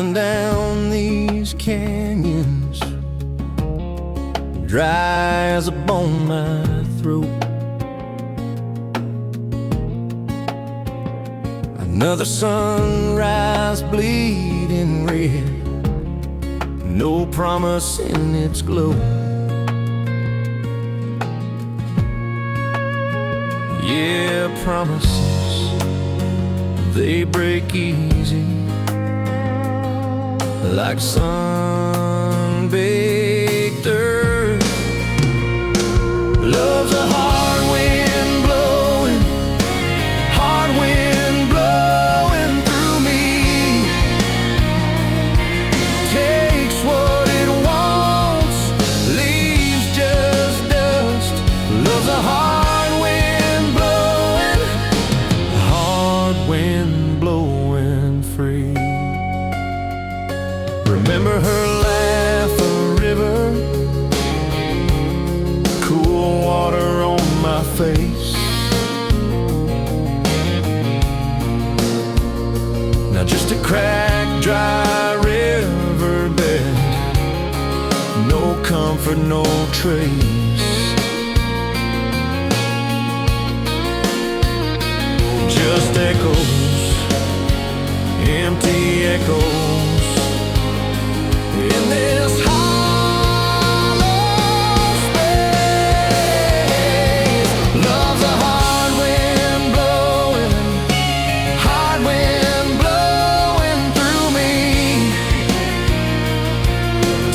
Traveling down these canyons, dry as a bone my throat. Another sunrise bleeding red, no promise in its glow. Yeah, promises, they break easy, like sun-baked earth. Love's a hard wind blowing, hard wind blowing through me. Takes what it wants, leaves just dust. Love's a hard wind blowing, hard wind blowing free. Remember her laugh, a river, cool water on my face. Now just a cracked, dry riverbed, no comfort, no trace. Just echoes, empty echoes in this hollow space. Love's a hard wind blowing, hard wind blowing through me.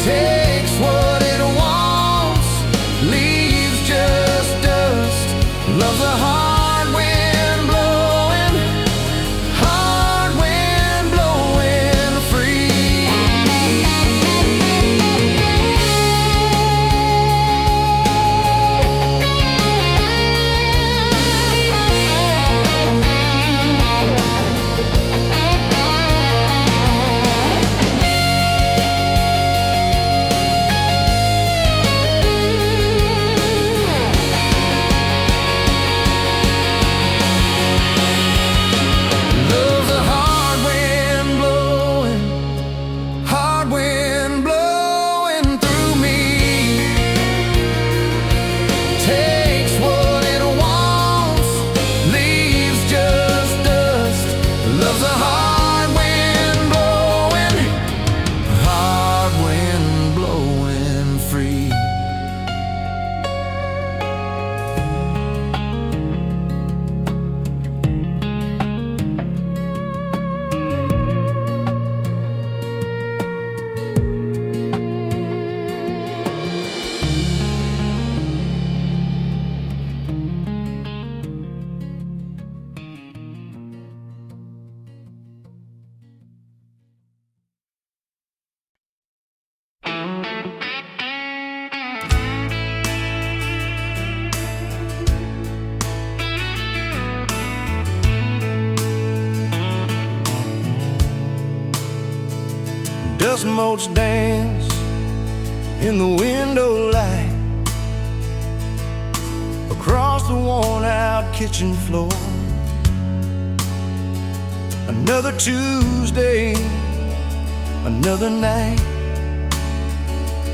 Takes what it wants, leaves just dust. Love's a hard wind blowing, hard wind blowing free. Love's a hard wind blowing, hard wind blowing through me. Takes what it wants, leaves just dust. Love's a hard wind blowing free. Dust motes dance in the window light across the worn-out kitchen floor. Another Tuesday, another night,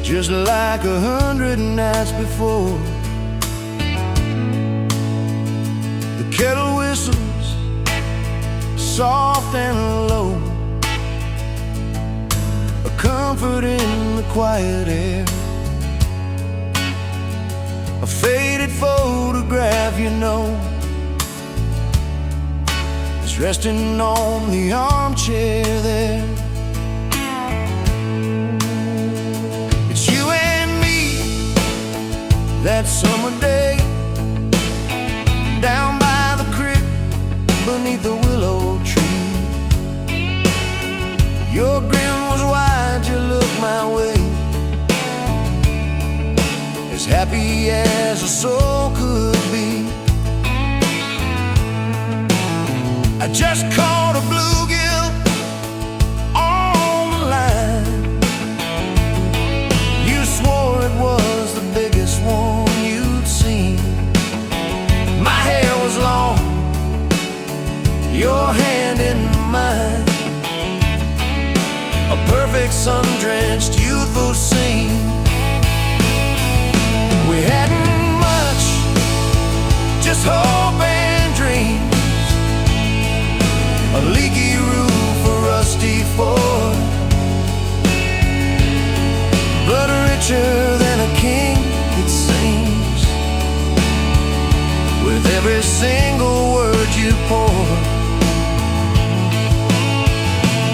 just like 100 nights before. The kettle whistles soft and low, a comfort in the quiet air. A faded photograph, you know, is resting on the armchair there. It's you and me that summer day, down by the creek beneath the willow tree. Your grin was wide, you looked my way, as happy as a soul could be. I just caught a bluegill on the line. You swore it was the biggest one you'd seen. My hair was long, your hand in mine. perfect sun-drenched youthful scene. We hadn't much, just hope and dreams. A leaky roof, a rusty Ford, but richer than a king, it seems, with every single word you pour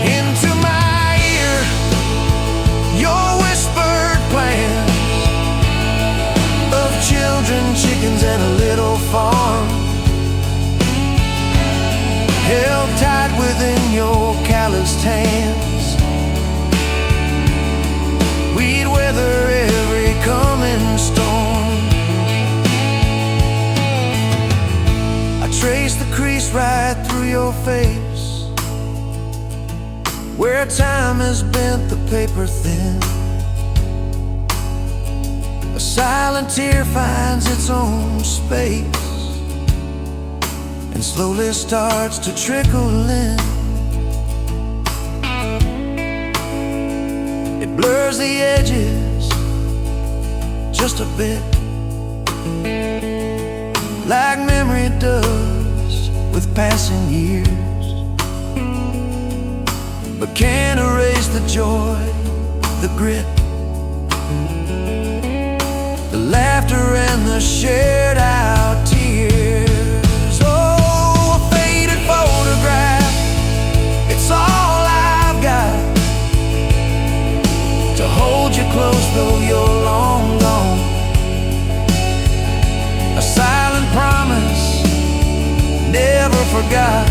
into my ear. Your whispered plans of children, chickens, and a little farm, held tight within your calloused hands. We'd weather every coming storm. I traced the crease right through your face, where time has bent the paper thin. A silent tear finds its own space and slowly starts to trickle in. It blurs the edges just a bit, like memory does with passing years, but can't erase the joy, the grit, the laughter and the shared out tears. Oh, a faded photograph, it's all I've got to hold you close though you're long gone. A silent promise, never forgot,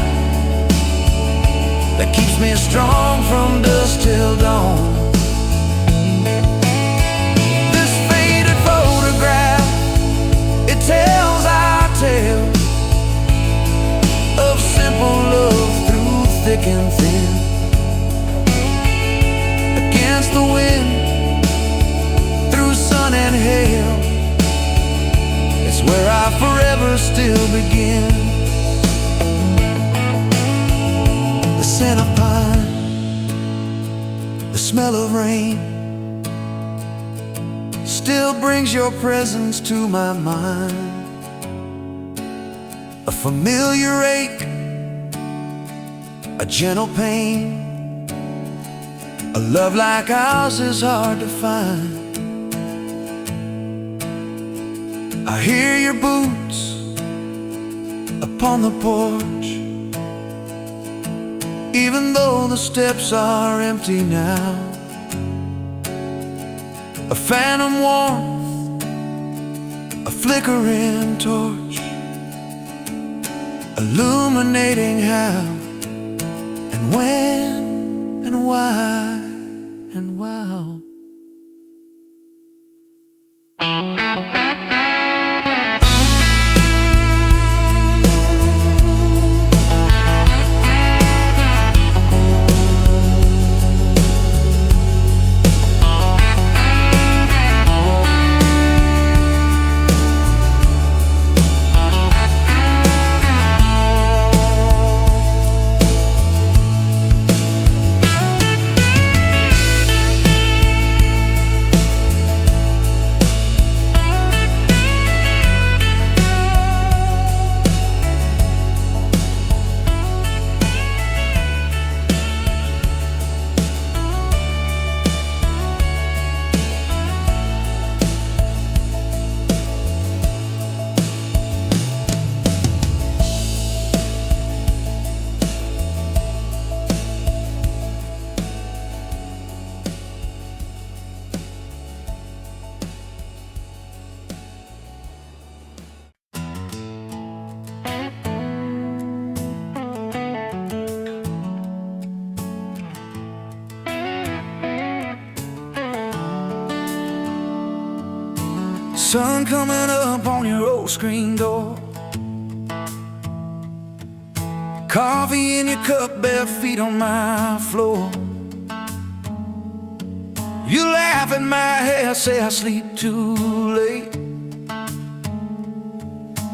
that keeps me strong from dusk till dawn. This faded photograph, it tells our tale of simple love through thick and thin. Against the wind, through sun and hail, it's where I forever still begin. The scent of pine, the smell of rain, still brings your presence to my mind. A familiar ache, a gentle pain, a love like ours is hard to find. I hear your boots upon the porch, even though the steps are empty now. A phantom warmth, a flickering torch, illuminating how and when and why and wow. Sun coming up on your old screen door, coffee in your cup, bare feet on my floor. You laugh at my hair, say I sleep too late,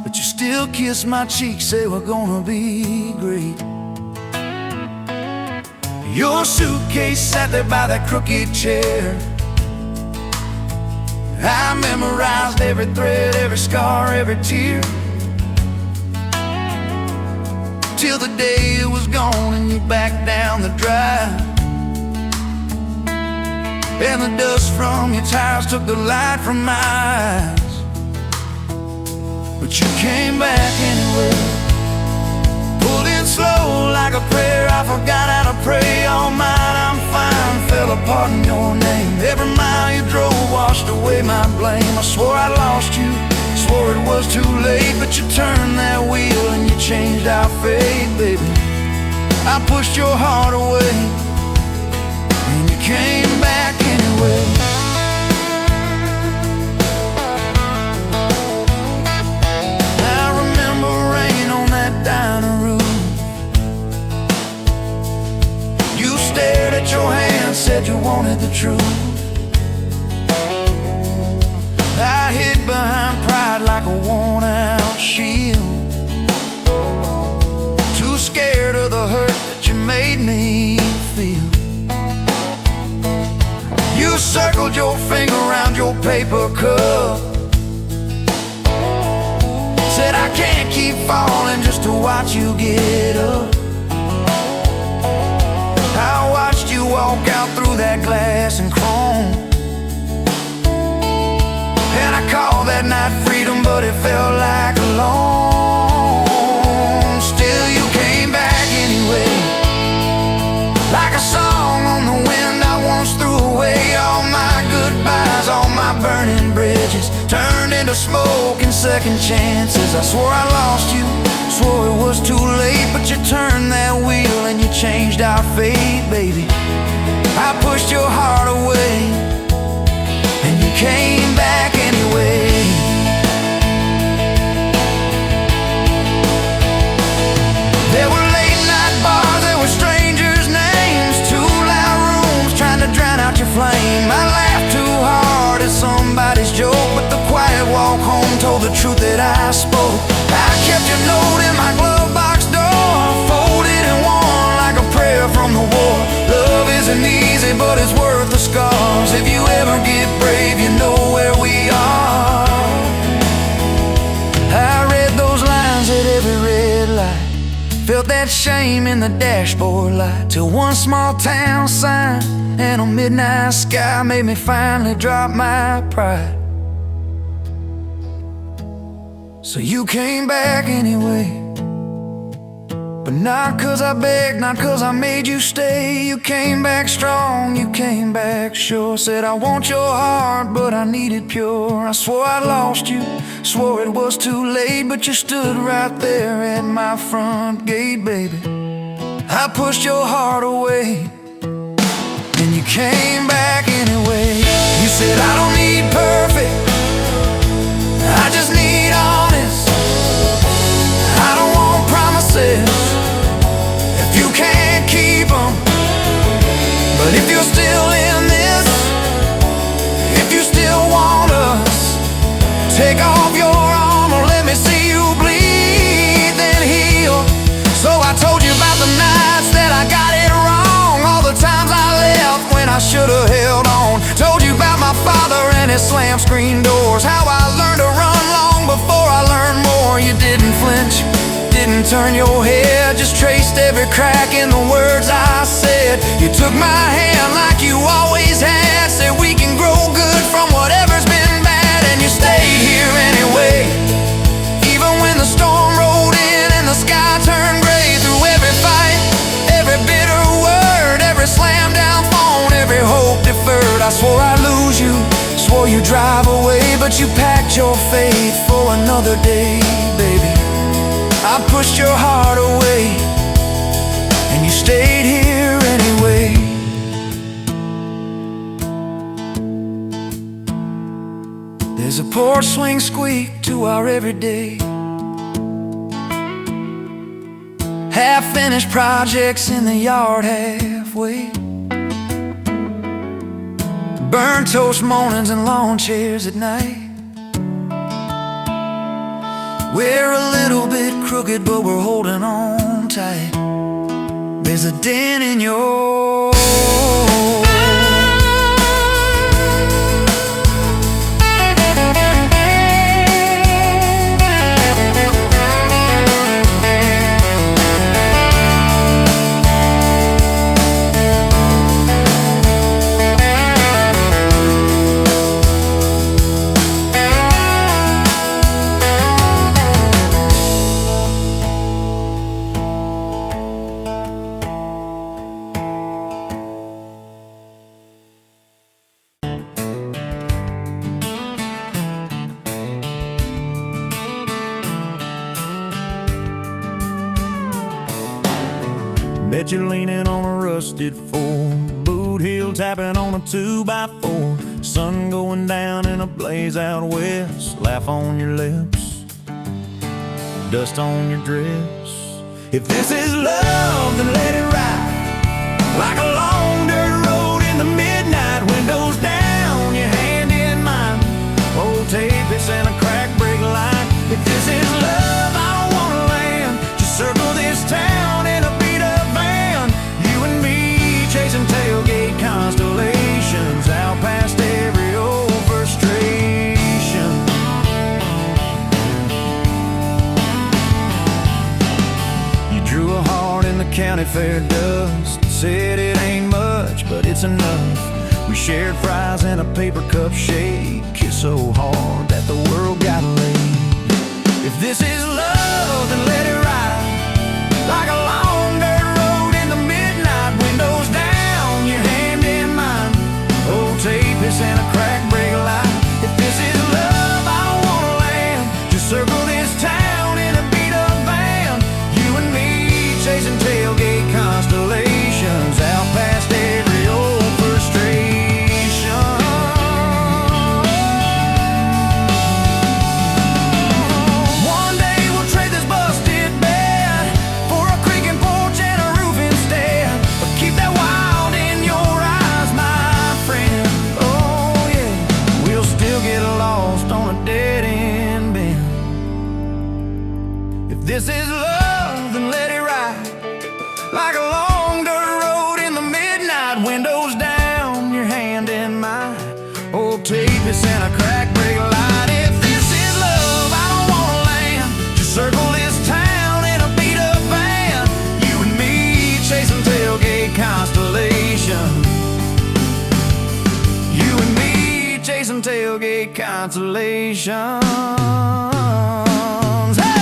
but you still kiss my cheek, say we're gonna be great. Your suitcase sat there by that crooked chair. I memorized every thread, every scar, every tear, till the day it was gone and you backed down the drive. And the dust from your tires took the light from my eyes. But you came back anyway, pulled in slow like a prayer. I forgot how to pray. All mine, I'm fine, fell apart in your name. Every mile you drove washed away my blame. I swore I lost you, swore it was too late. But you turned that wheel and you changed our fate, baby. I pushed your heart away and you came back anyway. I remember rain on that dining room. You stared at your hand, said you wanted the truth. I hid behind pride like a worn-out shield, too scared of the hurt that you made me feel. You circled your finger around your paper cup, said I can't keep falling just to watch you get up. I watched you walk out through that glass and chrome, and I called that night freedom, but it felt like alone. Still you came back anyway, like a song on the wind I once threw away. All my goodbyes, all my burning bridges turned into smoke and second chances. I swore I lost you, swore it was too late. But you turned that wheel and you changed our fate, baby. I pushed your heart away and you came back anyway. There were late night bars, there were strangers' names, too loud rooms trying to drown out your flame. I laughed too hard at somebody's joke, but the quiet walk home told the truth that I spoke. I kept your note in my glove box door, folded and worn like a prayer from the war. Love isn't easy, but it's worth the scars. If you ever get brave, you know where we are. I read those lines at every red light, felt that shame in the dashboard light, till one small town sign and a midnight sky made me finally drop my pride. So you came back anyway, but not 'cause I begged, not 'cause I made you stay. You came back strong, you came back sure. Said I want your heart, but I need it pure. I swore I lost you, swore it was too late. But you stood right there at my front gate, baby. I pushed your heart away and you came back anyway. You said I don't need perfect, I just need honest. I don't want promises if you can't keep them. But if you're still in this, if you still want us, take off your armor, let me see you bleed, then heal. So I told you about the nights that I got it wrong, all the times I left when I should've held on. Told you about my father and his slam screen doors, how I learned to run long before I learned more. You didn't flinch, didn't turn your head, just traced every crack in the words I said. You took my hand like you always had, said we can grow good from whatever's been bad. And you stayed here anyway, even when the storm rolled in and the sky turned gray. Through every fight, every bitter word, every slam down phone, every hope deferred. I swore I'd lose you, swore you'd drive away, but you packed your faith for another day, baby. I pushed your heart away and you stayed here anyway. There's a porch swing squeak to our everyday, half-finished projects in the yard halfway, burnt toast mornings and lawn chairs at night. We're a little bit crooked, but we're holding on tight. visiting in your Bet you're leaning on a rusted Ford, boot heel tapping on a 2x4, sun going down in a blaze out west, laugh on your lips, dust on your dress. If this is love, then let it ride like a long dirt road in the midnight, windows down, your hand in mine, old tape, it's in a crack brake line. If this is love, I don't wanna land, just circle this town in a chasing tailgate constellations out past every old frustration. You drew a heart in the county fair dust, said it ain't much, but it's enough. We shared fries in a paper cup shake, kissed so hard that the world got laid. If this is love, then let it ride like a long dirt road in the midnight, windows down, your hand in mine, old tape, it's in a crack brake line. If this is love, I don't wanna land, just circle this town in a beat up van, you and me chasing tailgate constellations out past every old frustration. One day we'll trade this busted bed for a creaking porch and a roof instead, but keep that wild in your eyes, my friend. Oh yeah, we'll still get lost on a dead end bend. If this is love, then let it ride like a long dirt road in the midnight, windows down, your hand in mine, old tape, it's in a crack brake line. If this is love, I don't wanna land, just circle this town in a beat up van, you and me chasing tailgate constellation, you and me chasing tailgate constellations. Hey!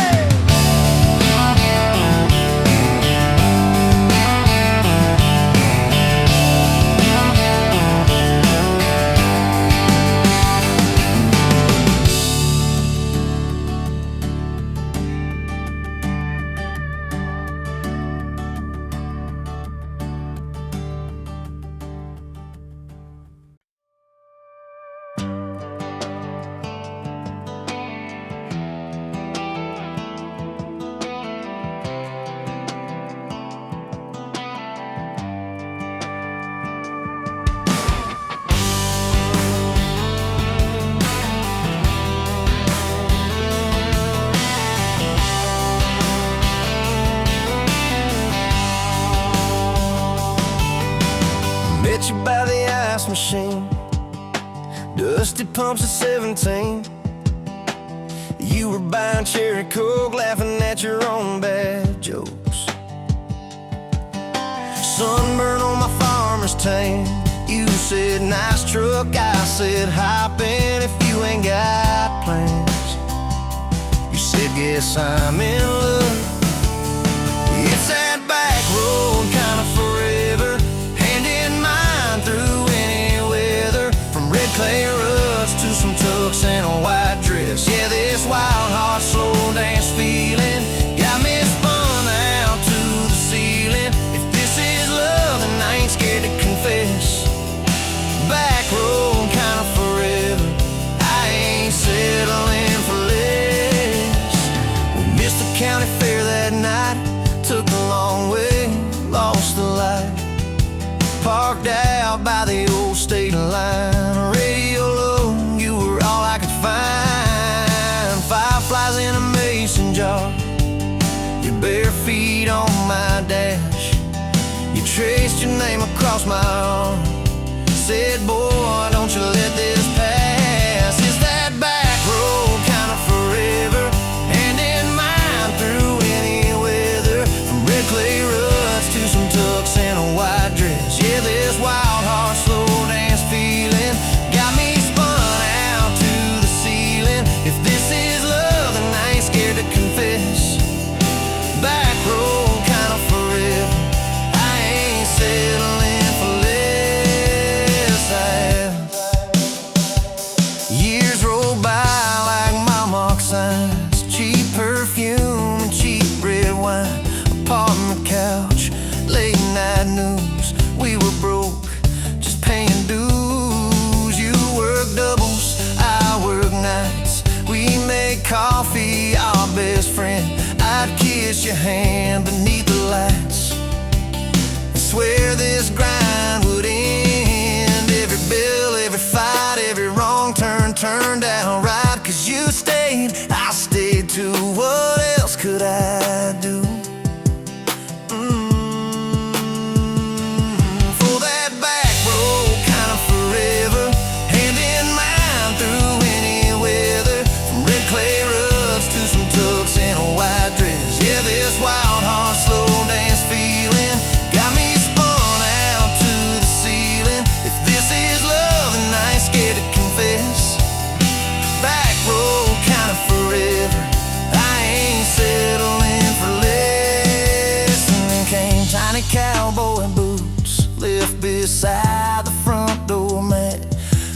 Met you by the ice machine, dusty pumps at 17. You were buying cherry coke, laughing at your own bad jokes. Sunburn on my farmer's tan, you said nice truck, I said hop in if you ain't got plans. You said guess I'm in love. It's that back road kinda forever, hand in mine through any weather, from red clay ruts to some tux and a white dress. Yeah, this wild heart slow dance feeling got me spun out to the ceiling. If this is love, then I ain't scared to confess. Back road kinda forever, I ain't settling for less. We missed the county fair that night, took the long way, lost the light. traced your name across my arm. Said, boy, don't you let this pass. Is that back road kind of forever? Hand in mine through any weather. From red clay ruts to some tucks and a white dress. Yeah, this wild heart slow dance feeling got me spun out to the ceiling. If this is love, then I ain't scared to confess. Back road kind of forever. I ain't settling for less. Years roll by like mile mark signs. Cheap perfume and cheap red wine. Apart on the couch, late night news. We were broke, just paying dues. You work doubles, I work nights. We make coffee, our best friend. I'd kiss your hand beneath the lights. I swear this grind would end. Every bill, every fight, every wrong turn turned out right. 'Cause you stayed, I stayed too. What else could I do? For that back road kind of forever. Hand in mine through any weather. From red clay ruts to some tucks and a white dress. Yeah, this wild heart slow dance feeling got me spun out to the ceiling. If this is love, then I ain't scared to confess. Back road kind of forever. I ain't settling for less. And then came tiny cowboy boots, left beside the front door mat.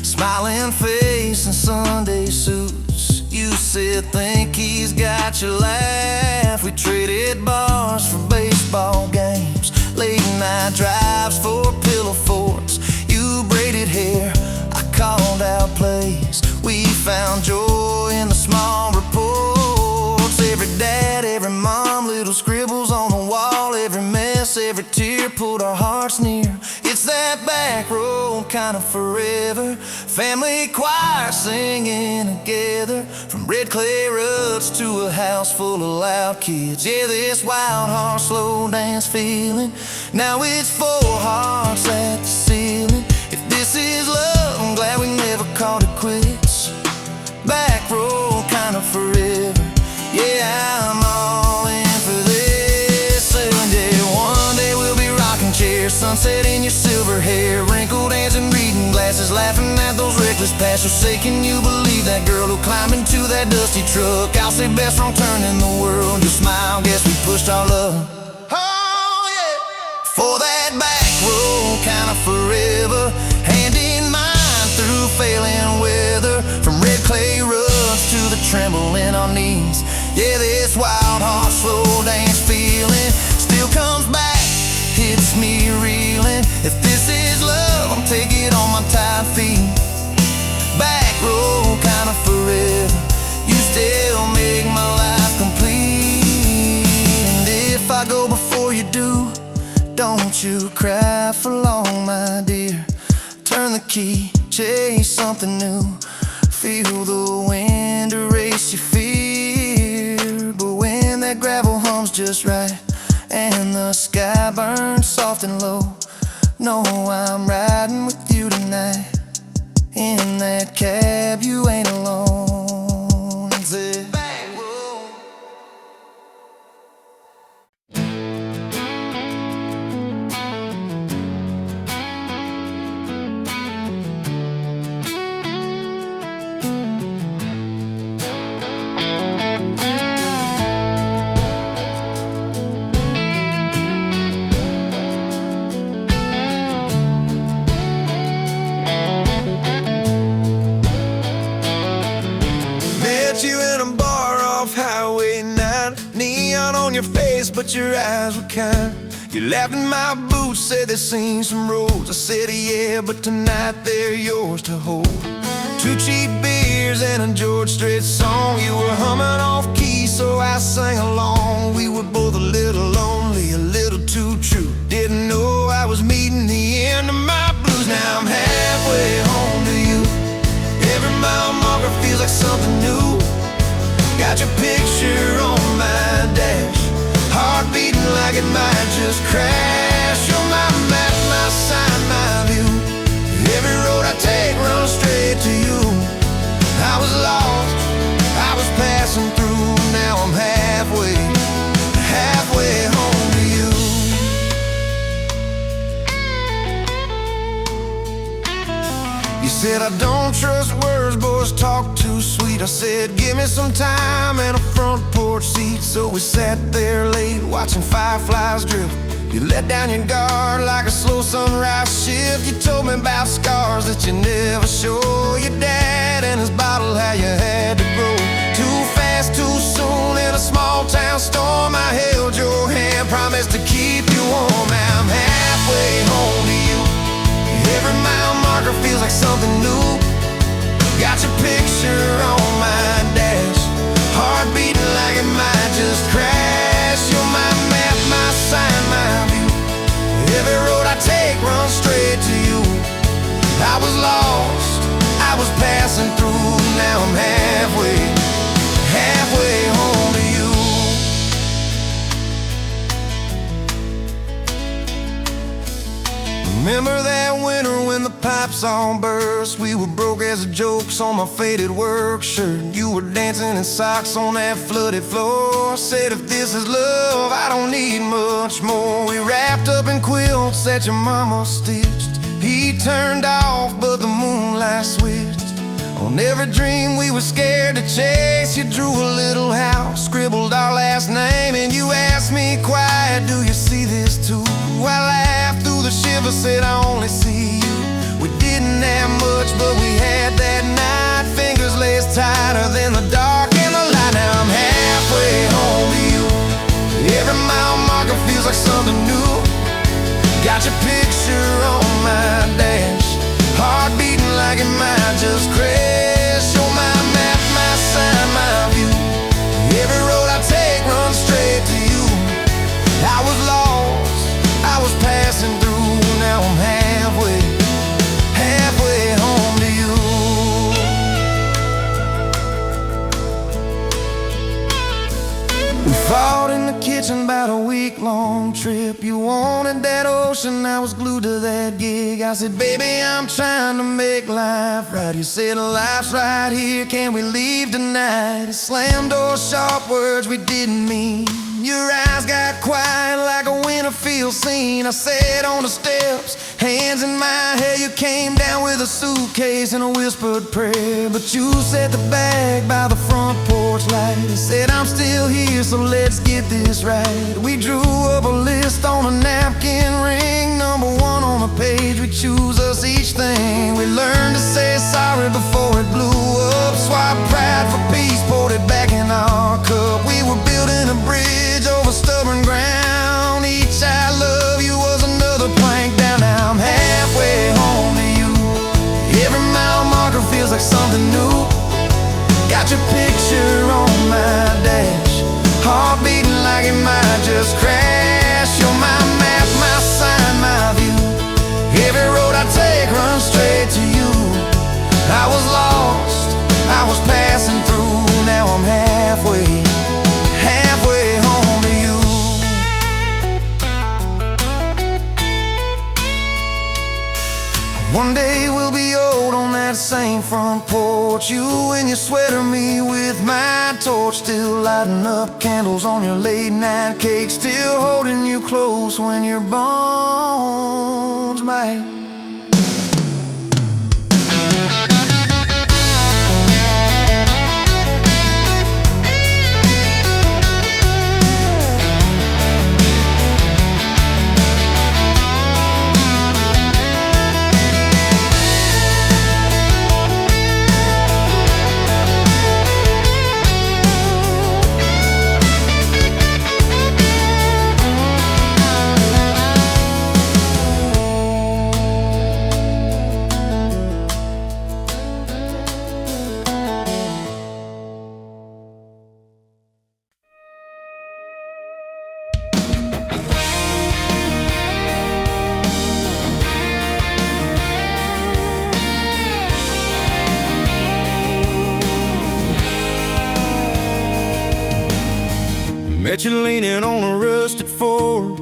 Smiling face and Sunday suits. You said, think he's got your laugh. We traded bars for baseball games, late night drives for pillow forts. You braided hair, I called out plays. We found joy in the small reports. Every dad, every mom, little scribbles on the wall. Every mess, every tear pulled our hearts near. It's that back road kind of forever. Family choir singing together. From red clay ruts to a house full of loud kids. Yeah, this wild heart slow dance feeling. Now it's four hearts at the ceiling. If this is love, I'm glad we never called it quits. Back road kind of forever. Yeah, I'm all in for this. And yeah, one day we'll be rocking chairs, sunset in your silver hair, wrinkled hands and reading glasses, laughing at those reckless pastors. Say, can you believe that girl who climbed into that dusty truck? I'll say best wrong turn in the world. You smile, guess we pushed our love. Oh yeah. For that back road kind of forever. Hand in mine through failing weather. From red clay ruts to the tremble in our knees. Yeah, this wild heart slow dance feeling still comes back, hits me reeling. If this is love, I'll take it on my tired feet. Back road kind of forever. You still make my life complete. And if I go before you do, don't you cry for long, my dear. Turn the key, chase something new. Feel the wind erase your fear. But when that gravel hums just right and the sky burns soft and low, know I'm riding with you tonight. In that cab, you ain't alone. It's it. You in a bar off Highway 9, neon on your face, but your eyes were kind. You laughed in my boots, said they've seen some roads. I said yeah, but tonight they're yours to hold. 2 cheap beers and a George Strait song. You were humming off key, so I sang along. We were both a little lonely, a little too true. Didn't know I was meeting the end of my blues. Now I'm halfway home to you. Every mile marker feels like something new. Got your picture on my dash, heart beating like it might just crash. You're my You said I don't trust words, boys talk too sweet. I said give me some time and a front porch seat. So we sat there late watching fireflies drift. You let down your guard like a slow sunrise shift. You told me about scars that you never show. Your dad and his bottle, how you had to grow too fast, too soon in a small town storm. I held your hand, promised to keep you warm. Now I'm halfway home to you. Every mile marker feels like something new. Got your picture on my dash, heart beating like it might just crash. You're my map, my sign, my view. Every road I take runs straight to you. I was lost, I was passing through. Now I'm halfway home to you. Remember that winter when the pipes all burst? We were broke as jokes on my faded work shirt. You were dancing in socks on that flooded floor. Said if this is love, I don't need much more. We wrapped up in quilts that your mama stitched. He turned off, but the moonlight switched. On every dream we were scared to chase, you drew a little house, scribbled our last name, and you asked me quiet, do you see this too? I laughed through the shiver, said I only see you. We didn't have much, but we had that night. Fingers laced tighter than the dark and the light. Now I'm halfway home to you. Every mile marker feels like something new. Got your picture on my dash, heart beating like it might just crash. You're my map, my sign, my view. Every road I take runs straight to you. I was lost, I was passing through. Now I'm halfway home to you. We fought in the kitchen about a week-long trip. You wanted that ocean, I was glued to that gig. I said, baby, I'm trying to make life right. You said, life's right here, can we leave tonight? It slammed doors, sharp words we didn't mean. Your eyes got quiet like a Winterfield scene. I sat on the steps, hands in my hair. You came down with a suitcase and a whispered prayer. But you set the bag by the front porch light and said, I'm still here, so let's get this right. We drew up a list on a napkin ring, number one on the page. We choose us each thing. We learned to say sorry before it blew up. Swap pride for peace, poured it back in our cup. We were building a bridge over stubborn ground. Each I love you was another plank down. Now I'm halfway home to you. Every mile marker feels like something new. Got your picture on my dash, heart beating like it might just crash. You're my map, my sign, my view. Every road I take runs straight to you. I was lost, I was passing through. Now I'm halfway home to you. One day we'll be old on that same front porch. You in your sweater, me with my torch. Still lighting up candles on your late night cake. Still holding you close when your bones might. Met you leaning on a rusted Ford,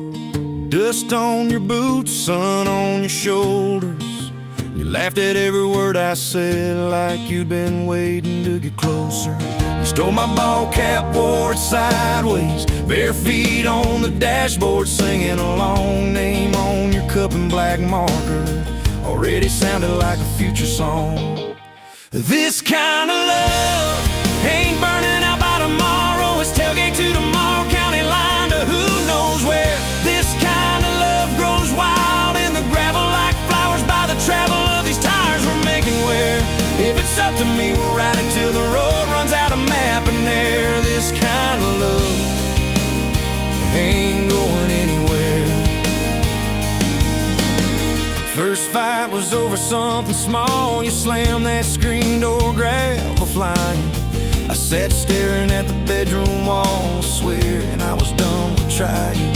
dust on your boots, sun on your shoulders. You laughed at every word I said like you'd been waiting to get closer. You stole my ball cap, wore it sideways, bare feet on the dashboard, singing a long name on your cup in black marker. Or already sounded like a future song. This kind of love ain't burning out by tomorrow. It's tailgate to tomorrow, county line to who knows where. This kind of love grows wild in the gravel like flowers by the travel of these tires we're making wear. If it's up to me, we'll ride it till the road runs out of map and air. This kind of love ain't going anywhere. First fight was over something small. You slammed that screen door, gravel flying. I sat staring at the bedroom wall, swearing I was done with trying.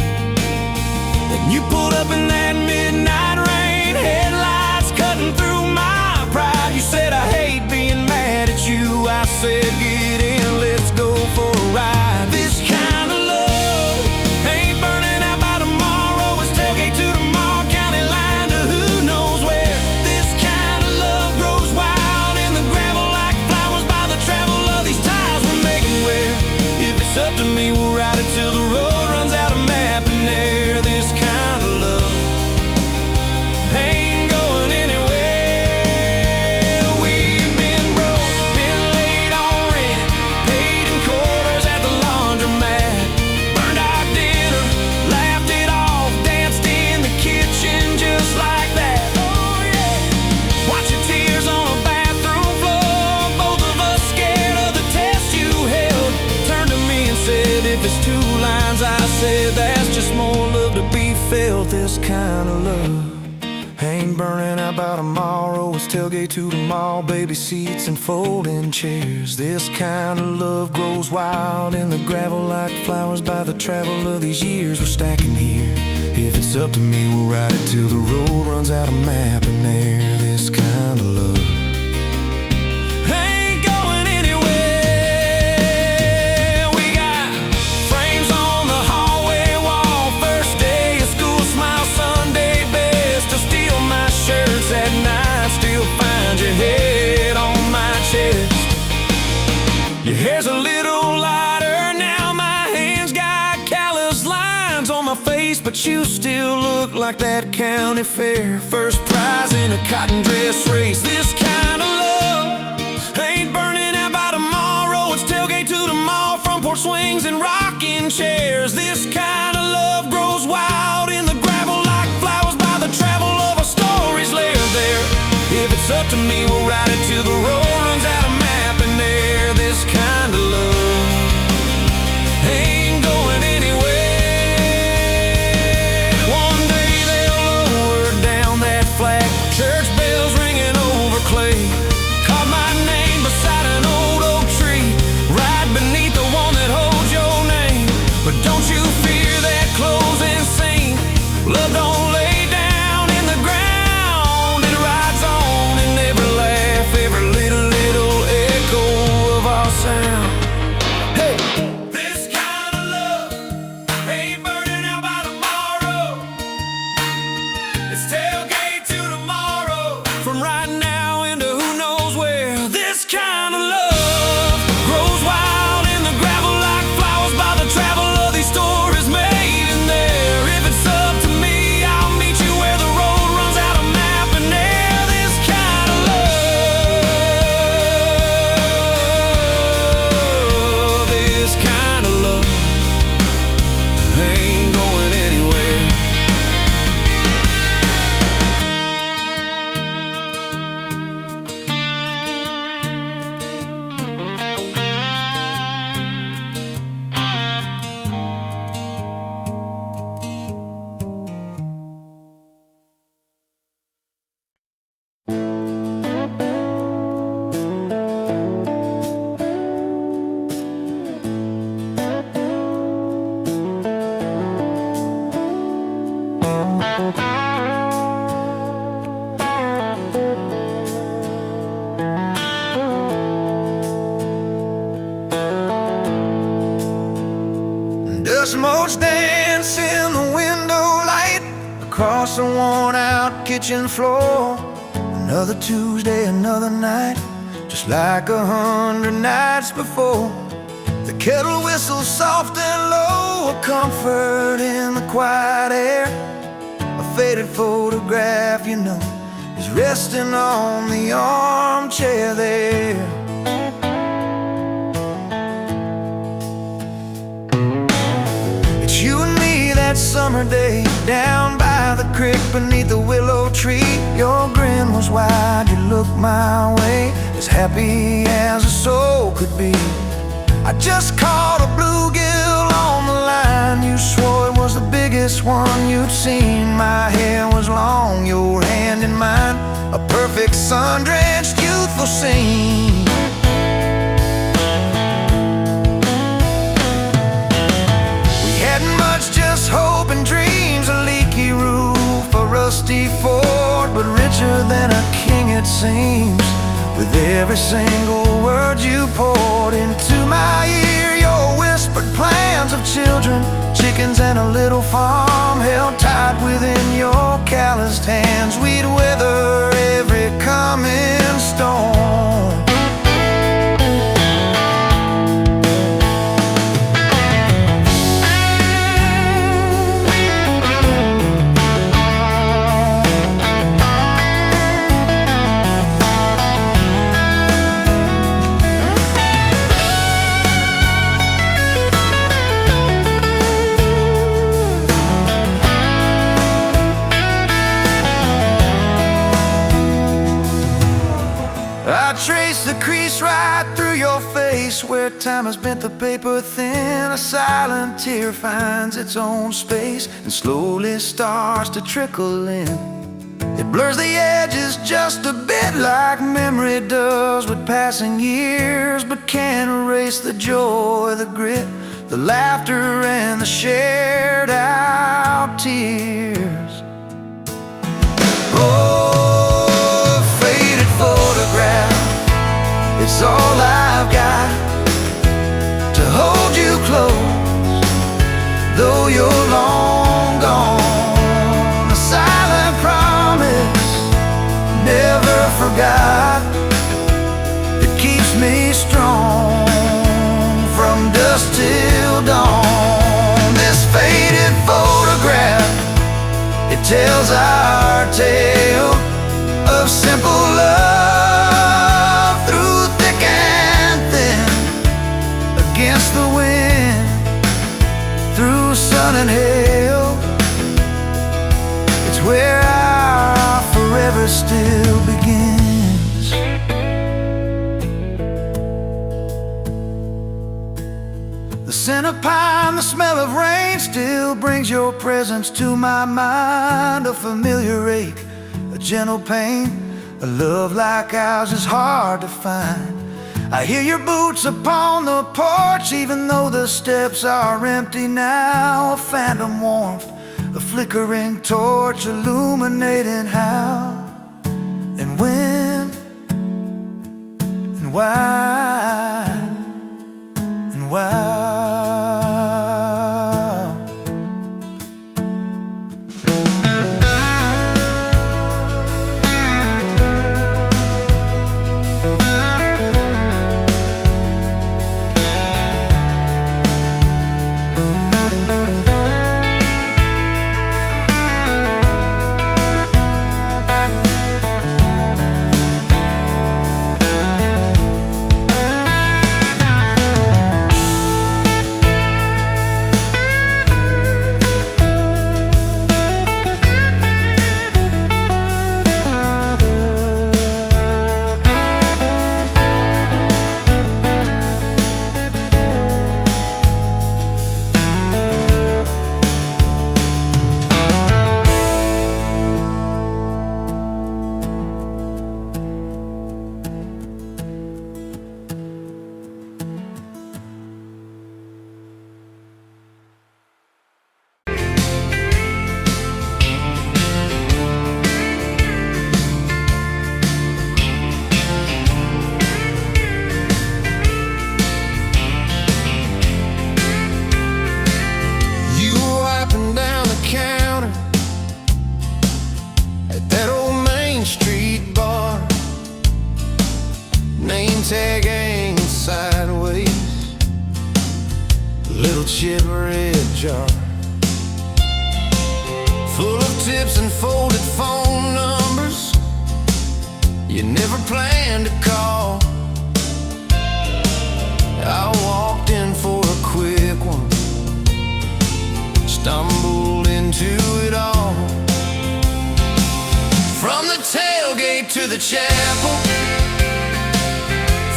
Then you pulled up in that midnight rain, headlights cutting through my pride. You said, I hate being mad at you. I said, get in, let's go for a ride. This kind of love ain't burning out by tomorrow. It's tailgate to tomorrow, county line to who knows where. This kind of love grows wild in the gravel like flowers by the travel of these ties we're making wear. If it's up to me, we'll ride it till the road runs out of map and air. This kind of love ain't going anywhere. We've been broke, been late on rent, paid in quarters at the laundromat, burned our dinner, laughed it off, danced in the kitchen just like that. Oh yeah, watch your tears on a bathroom floor, both of us scared of the test you held. Turned to me and said, if it's two lines, I said, that's just more love to be felt. This kind of love ain't burning out by tomorrow. It's tailgate to the mall, baby seats and folding chairs. This kind of love grows wild in the gravel like flowers by the travel of these years we're stacking here. If it's up to me, we'll ride it till the road runs out of map and air. This kind of love ain't going anywhere. We got frames on the hallway wall, first day of school, smile Sunday best. Still steal my shirts at night, still find your head on my chest. Your hair's a little lighter now, my hands got callous lines on my face, but you still look like that county fair first prize in a cotton dress race. This kind of love ain't burning out by tomorrow. It's tailgate to the mall, front porch swings and rocking chairs. This kind of love grows wild in the gravel like flowers by the travel of our stories layered there. If it's up to me, we'll ride it till the road runs out of map and air. This kind of love ain't going anywhere. One day they'll lower down that flag, church bells ringing over clay. Carve my name beside an old oak tree, right beneath the one that holds your name. But don't you fear that closing scene. Love don't lay down in the ground, it rides on in every laugh, every little echo of our sound. Hey! This kind of love ain't burning out by tomorrow. It's tailgate to tomorrow, from right now into who knows where. This kind of love grows wild in the gravel like flowers by the travel of these stories made in there. If it's up to me, I'll meet you where the road runs out of map and air. This kind of love, this kind of love ain't going anywhere. Dust motes dance in the window light across the worn-out kitchen floor. Another Tuesday, another night, just like 100 nights before. The kettle whistles soft and low, a comfort in the quiet air. A faded photograph, you know, is resting on the armchair there. It's you and me that summer day, down by the creek beneath the willow tree. Your grin was wide, you looked my way, as happy as a soul could be. I just caught a bluegill on the line. You swore it was the biggest one you'd seen. My hair was long, your hand in mine, a perfect sun-drenched youthful scene. We hadn't much, just hope and dreams, a leaky roof, a rusty fort, but richer than a king it seems. With every single word you poured into my ear, your whispered plans of children, chickens and a little farm, held tight within your calloused hands. We'd weather every coming storm. I trace the crease right through your face, where time has bent the paper thin. A silent tear finds its own space and slowly starts to trickle in. It blurs the edges just a bit, like memory does with passing years, but can't erase the joy, the grit, the laughter and the shared out tears. Oh, faded photograph, it's all I've got to hold you close, though you're long gone. A silent promise, never forgot, that keeps me strong from dusk till dawn. This faded photograph, it tells our tale of simple love through thick and thin, against the wind, through sun and hail. It's where our forever still begins. The scent of pine, the smell of rain, still brings your presence to my mind. A familiar ache, a gentle pain, a love like ours is hard to find. I hear your boots upon the porch, even though the steps are empty now. A phantom warmth, a flickering torch, illuminating how and when and why and why. Tag hanging sideways, little chip red jar full of tips and folded phone numbers, You never planned to call. I walked in for a quick one, stumbled into it all. From the tailgate to the chapel,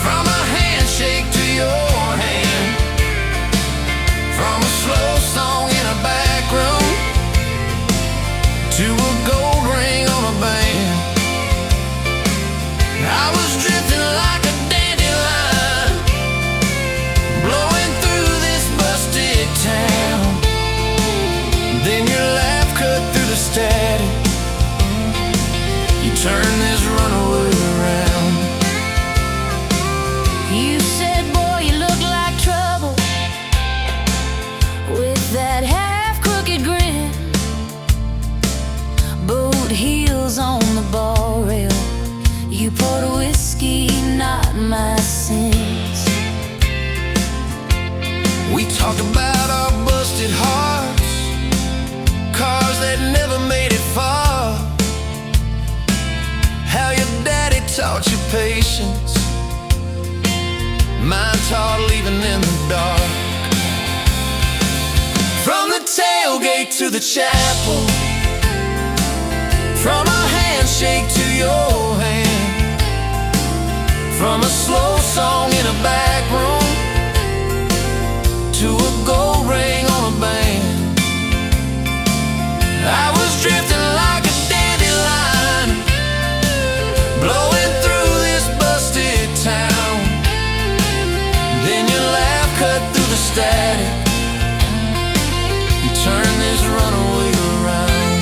from a handshake to your hand, from a slow song in a back room to a gold ring on a band. I was drifting like a dandelion, blowing through this busted town. Then your laugh cut through the static. You turn this runaway around. You said, boy, you look like trouble, with that half-crooked grin, boot heels on the bar rail. You poured whiskey, not my sins. We talked about our busted hearts, cars that never made it far, how your daddy taught you patience, mine taught leaving in the dark. From the tailgate to the chapel, from a handshake to your hand, from a slow song in a back room to a gold ring on a band. I was drifting like a dandelion, blowing through this busted town. Then your laugh cut through the static. You turn this runaway around.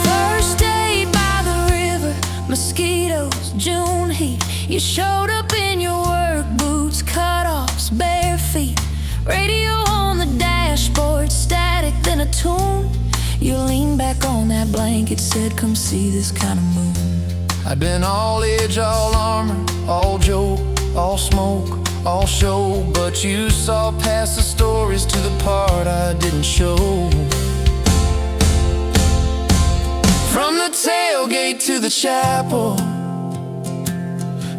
First day by the river, mosquitoes, June heat. You showed up in your work boots, cut-offs, bare feet, radio on the dashboard, static, then a tune. You leaned back on that blanket, said, come see this kind of moon. I'd been all edge, all armor, all joke, all smoke, all show, but you saw past the stories to the part I didn't show. From the tailgate to the chapel,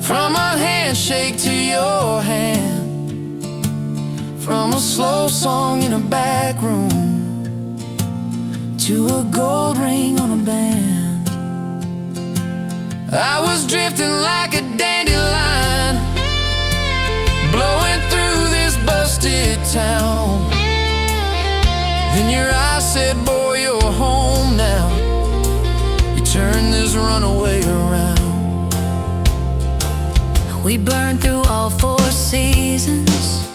from a handshake to your hand, from a slow song in a back room to a gold ring on a band. I was drifting like a dandelion, blowing through this busted town. Then your eyes said, boy, you're home now. You turned this runaway around. We burned through all 4 seasons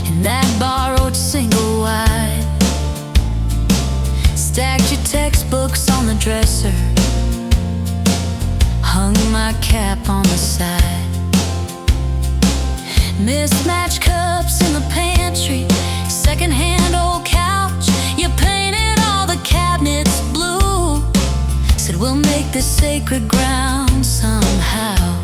in that borrowed single wide. Stacked your textbooks on the dresser, hung my cap on the side. Mismatched cups in the pantry, secondhand old couch. You painted all the cabinets blue, said we'll make this sacred ground somehow.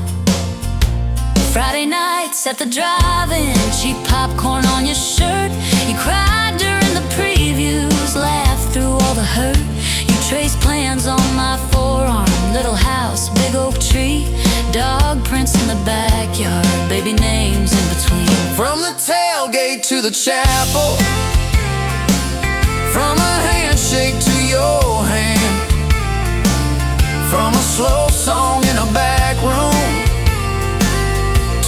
Friday nights at the drive-in, cheap popcorn on your shirt. You cried during the previews, laughed through all the hurt. You traced plans on my forearm, little house, big oak tree, dog prints in the backyard, baby names in between. From the tailgate to the chapel, from a handshake to your hand, from a slow song in a back room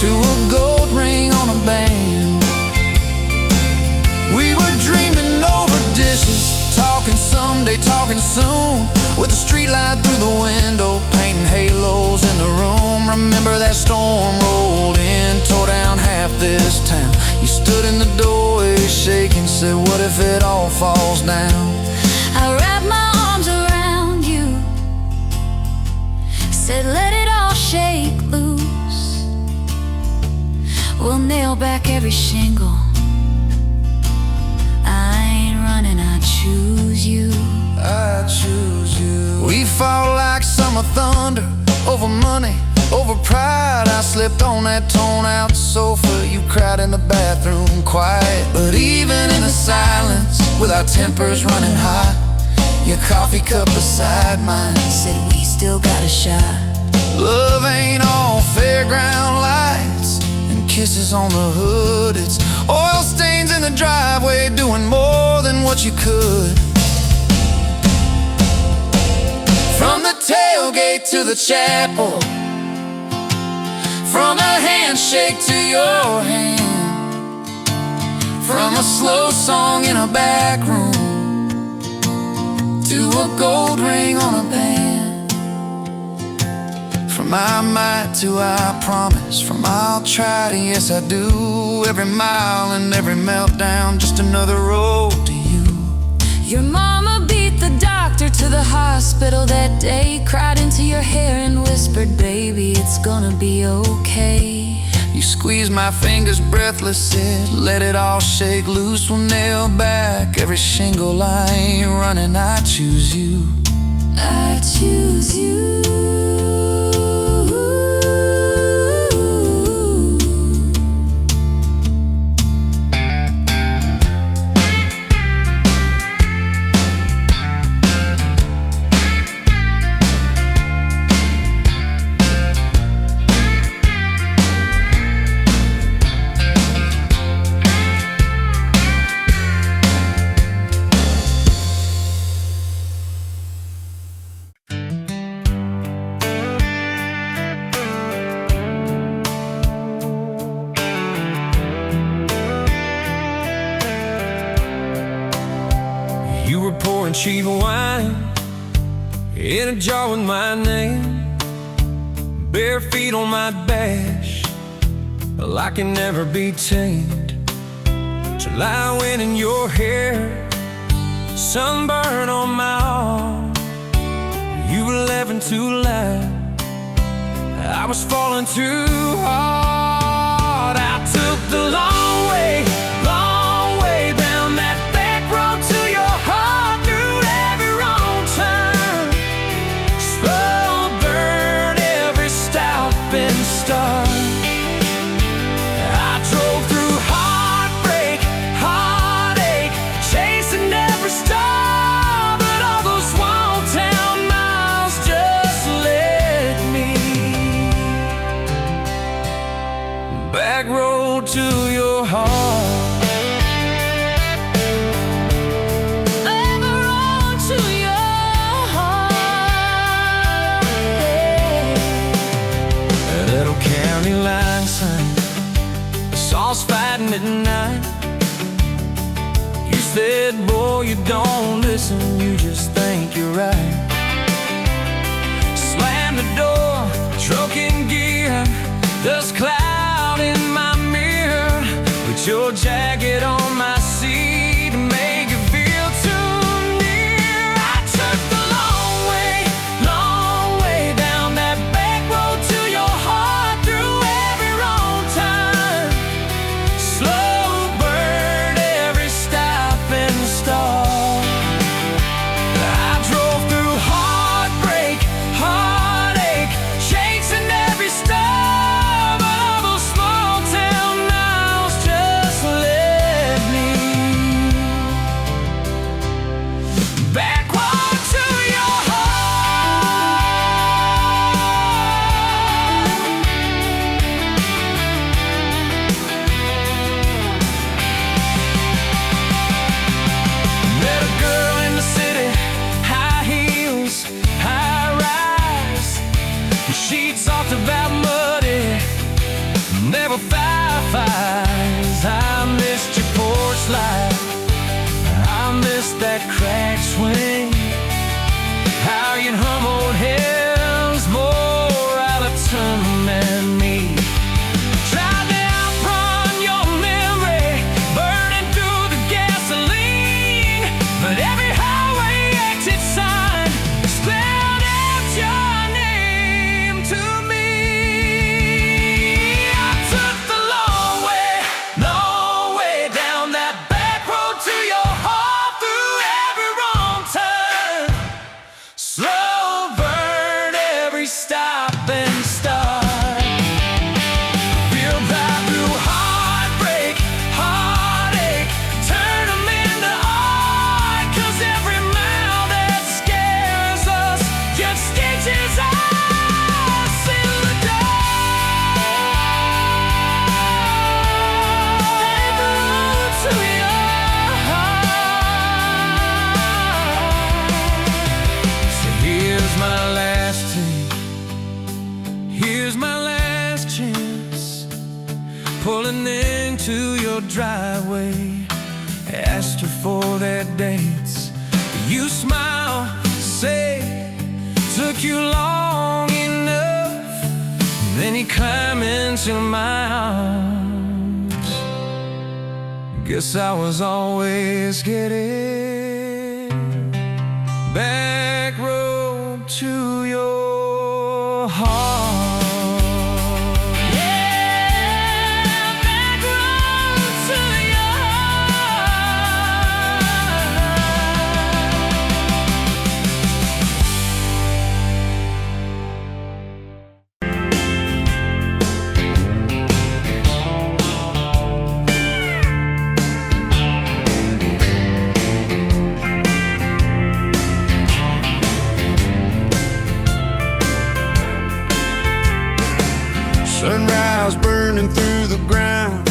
to a gold ring on a band. We were dreaming over dishes, talking someday, talking soon, with a street light through the window, painting halos in the room. Remember that storm rolled in, tore down half this town. You stood in the doorway shaking, said, what if it all falls down? I wrapped my arms around you, said let it all shake loose. We'll nail back every shingle. I ain't running, I choose you. I choose you. We fought like summer thunder, over money, over pride. I slipped on that torn-out sofa, you cried in the bathroom quiet. But even in the silence, with our tempers running hot, your coffee cup beside mine said we still got a shot. Love ain't all fairground lights and kisses on the hood. It's oil stains in the driveway, doing more than what you could. From the tailgate to the chapel, from a handshake to your hand, from a slow song in a back room to a gold ring on a band. From I might to I promise, from I'll try to yes I do. Every mile and every meltdown, just another road to you. Your mama beat the doctor to the hospital that day, cried into your hair and whispered, baby, it's gonna be okay. You squeezed my fingers breathless, said, let it all shake loose. We'll nail back every shingle. I ain't running, I choose you. I choose you. You were pouring cheap wine in a jar with my name, bare feet on my dash, well, I can never be tamed. Till I went in your hair, sunburn on my arm. You were laughing too loud, I was falling too hard. I took the long way down that back road to your heart, through every wrong turn, slow burn every stop and start. I drove through heartbreak, heartache, chasing every star, but all those small town miles just led me back road to your heart. Line sign, the saws fighting at night. You said, boy, you don't listen, you just think you're right. Slam the door, truck in gear, dust cloud in my mirror. Put your jacket on my seat and make it feel too near. I took the long way down that back road to your heart. She talked about muddy, never fireflies. I missed your porch light, I missed that cracked swing. How you hum old hymns more out of tune than me. Tried to outrun your memory, burning through the gasoline, but every highway exit sign spelled out your name to me. I took the long way down that back Here's my last chance, pulling into your driveway. Asked her for that dance. You smile, say, took you long enough. Then you climb into my arms. Guess I was always headed back road to your heart. Sunrise burning through the ground.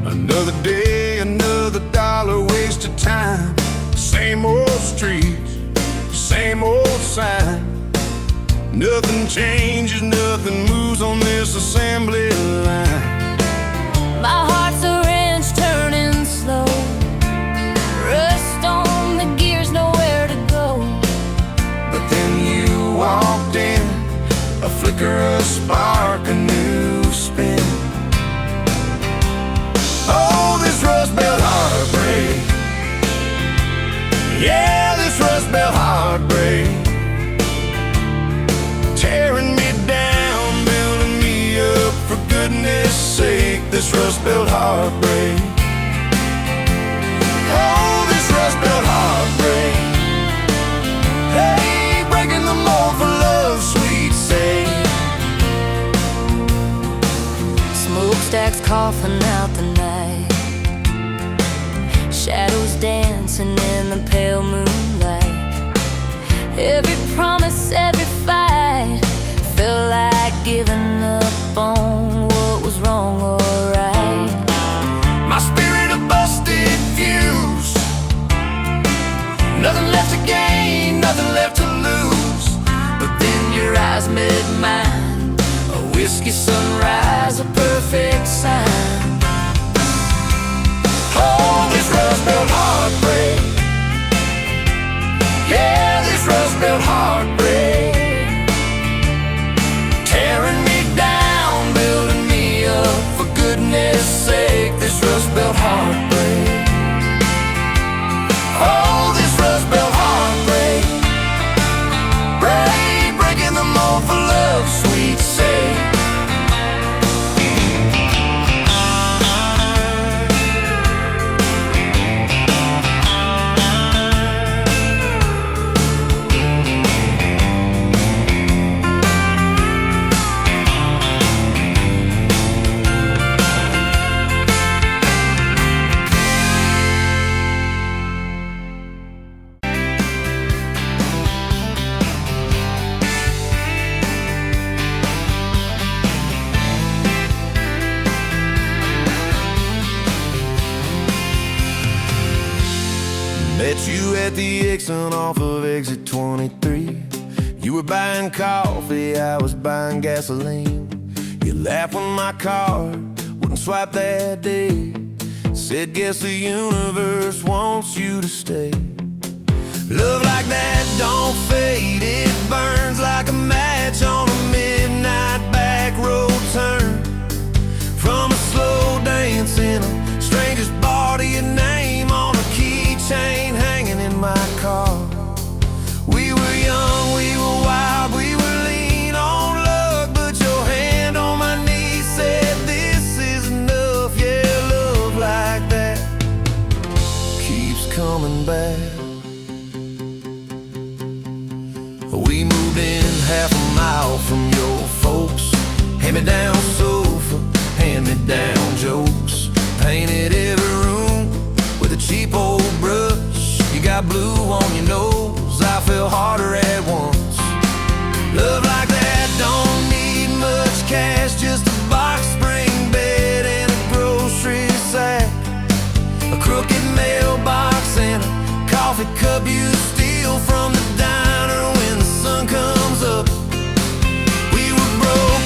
Another day, another dollar wasted time. Same old streets, same old sign. Nothing changes, nothing moves on this assembly line. My heart's a wrench turning slow. Rust on the gears, nowhere to go. But then you walked in, a flicker, a spark, a new spin. Oh, this Rust Belt heartbreak. Yeah, this Rust Belt heartbreak. Tearing me down, building me up, for goodness sake, this Rust Belt heartbreak. Oh, this Rust Belt heartbreak. Hey, breaking the mold for love's sweet sake. Smokestacks coughing out the night, shadows dancing in the pale moonlight. Every promise, every fight felt like giving up on what was wrong or right. My spirit a busted fuse. Nothing left to gain, nothing left to lose. But then your eyes met mine, a whiskey sunrise, a perfect sign. Oh, this Rust Belt heartbreak. Yeah, this Rust Belt heartbreak. Tearing me down, building me up, for goodness sake, this Rust Belt heartbreak. Oh, this Rust Belt heartbreak. Breaking the mold for love's sweet sake. Met you at the exit off of exit 23. You were buying coffee, I was buying gasoline. You laughed when my card wouldn't swipe that day. Said, guess the universe wants you to stay. Love like that don't fade, it burns like a match on a midnight back road turn. From a slow dance in a stranger's bar to your name on a keychain hanging in my car. We were young, we were wild, we were lean on luck, but your hand on my knee said this is enough. Yeah, love like that keeps coming back. We moved in half a mile from your folks. Hand-me-down sofa, hand-me-down jokes. Painted every room with a cheap old brush. You got blue on your nose, I fell harder at once. Love like that don't need much cash, just a box spring bed and a grocery sack, a crooked mailbox and a coffee cup you steal from the diner when the sun comes up. We were broke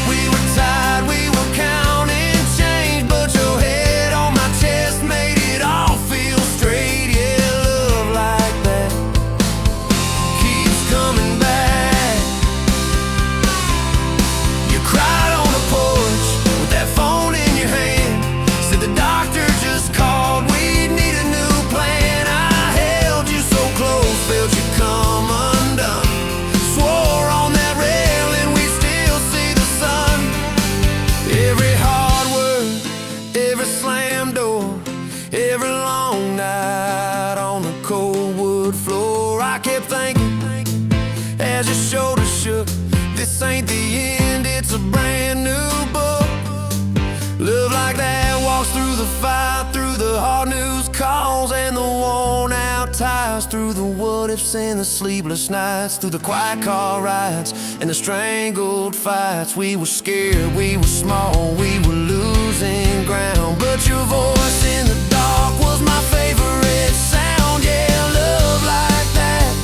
what ifs and the sleepless nights, through the quiet car rides and the strangled fights. We were scared, we were small, we were losing ground, but your voice in the dark was my favorite sound. Yeah, love like that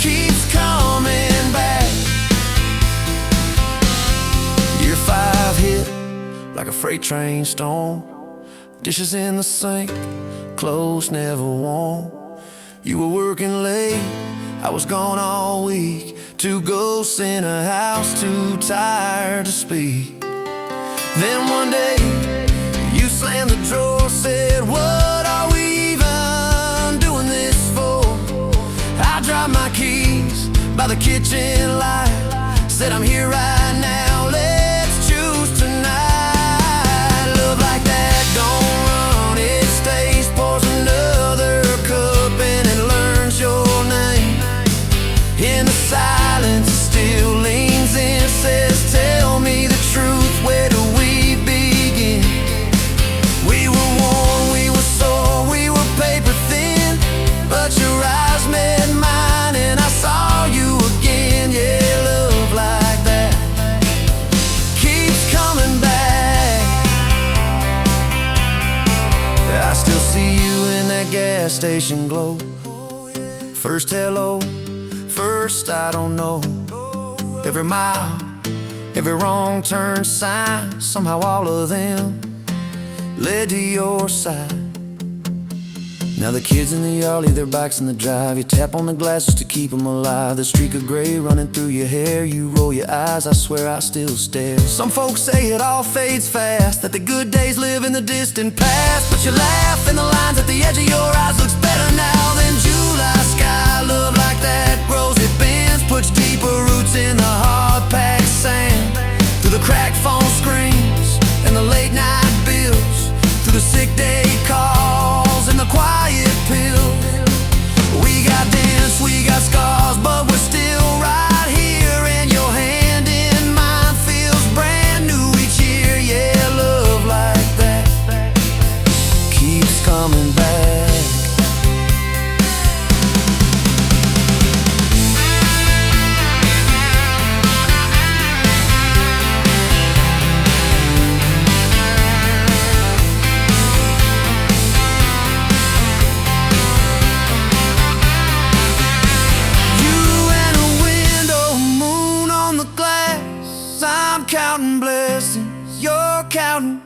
keeps coming back. Year 5 hit like a freight train storm. Dishes in the sink, clothes never warm. You were working late, I was gone all week. 2 ghosts in a house, too tired to speak. Then one day, you slammed the drawer, said, what are we even doing this for? I dropped my keys by the kitchen light, said I'm here right now, let's choose tonight. Love like that don't run, it stays, pours another cup and it learns your name. In the silence it still leans in, says tell me the truth, where do we begin? We were worn, we were sore, we were paper thin, but your eyes met mine and I saw you again. Yeah, love like that keeps coming back. I still see you in that gas station glow. First hello, first I don't know. Every mile, every wrong turn sign, somehow all of them led to your side. Now the kids in the yard leave their bikes in the drive. You tap on the glasses to keep them alive. The streak of gray running through your hair. You roll your eyes, I swear I still stare. Some folks say it all fades fast, that the good days live in the distant past, but you laugh and the lines at the edge of your eyes looks better now than July sky. Love like that grows, it bends, puts deeper roots in the hard-packed sand. Through the cracked phone screens and the late night bills, through the sick day calls and the quiet pills. We got dents, we got scars, but we're still right here, and your hand in mine feels brand new each year. Yeah, love like that keeps coming back. Counting blessings, you're counting